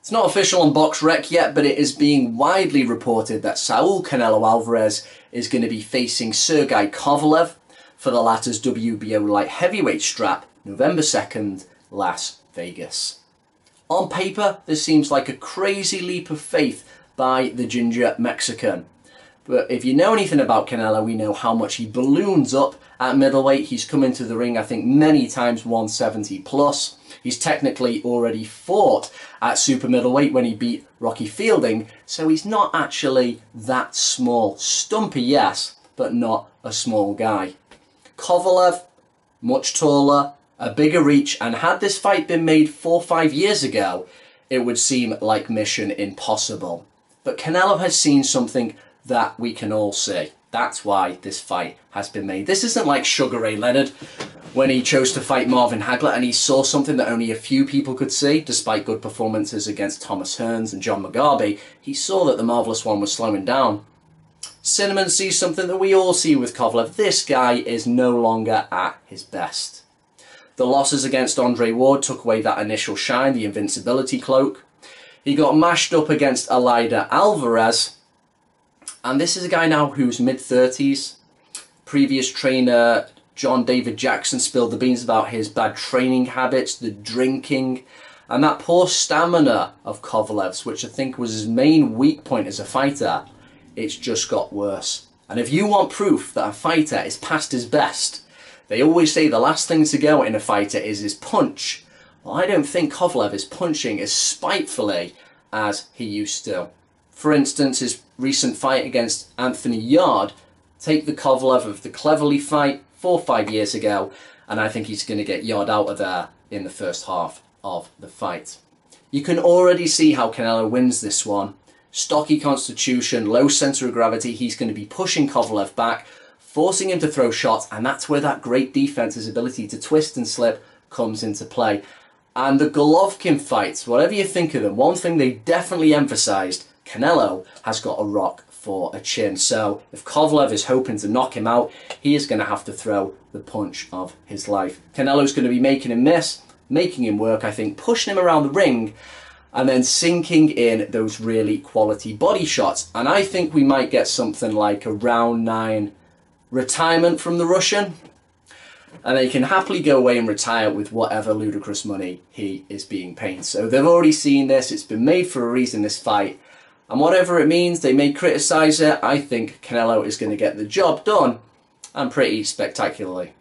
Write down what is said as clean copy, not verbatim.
It's not official on BoxRec yet, but it is being widely reported that Saul Canelo Alvarez is going to be facing Sergey Kovalev for the latter's WBO light heavyweight strap, November 2nd, Las Vegas. On paper, this seems like a crazy leap of faith by the ginger Mexican. But if you know anything about Canelo, we know how much he balloons up at middleweight. He's come into the ring, I think, many times 170 plus. He's technically already fought at super middleweight when he beat Rocky Fielding, so he's not actually that small. Stumpy, yes, but not a small guy. Kovalev, much taller, a bigger reach, and had this fight been made 4 or 5 years ago, it would seem like mission impossible. But Canelo has seen something that we can all see. That's why this fight has been made. This isn't like Sugar Ray Leonard when he chose to fight Marvin Hagler and he saw something that only a few people could see, despite good performances against Thomas Hearns and John McGarvey. He saw that the Marvelous One was slowing down. Cinnamon sees something that we all see with Kovalev. This guy is no longer at his best. The losses against Andre Ward took away that initial shine, the invincibility cloak. He got mashed up against Eleider Alvarez. And this is a guy now who's mid-30s. Previous trainer John David Jackson spilled the beans about his bad training habits, the drinking, and that poor stamina of Kovalev's, which I think was his main weak point as a fighter. It's just got worse. And if you want proof that a fighter is past his best, they always say the last thing to go in a fighter is his punch. Well, I don't think Kovalev is punching as spitefully as he used to. For instance, his recent fight against Anthony Yarde, take the Kovalev of the Cleverly fight 4 or 5 years ago, and I think he's going to get Yarde out of there in the first half of the fight. You can already see how Canelo wins this one. Stocky constitution, low centre of gravity, he's going to be pushing Kovalev back, forcing him to throw shots, and that's where that great defense, his ability to twist and slip, comes into play. And the Golovkin fights, whatever you think of them, one thing they definitely emphasised, Canelo has got a rock for a chin. So if Kovalev is hoping to knock him out, he is going to have to throw the punch of his life. Canelo's going to be making him miss, making him work, I think, pushing him around the ring, and then sinking in those really quality body shots. And I think we might get something like a round 9 retirement from the Russian. And they can happily go away and retire with whatever ludicrous money he is being paid. So they've already seen this. It's been made for a reason, this fight. And whatever it means, they may criticise it. I think Canelo is going to get the job done, and pretty spectacularly.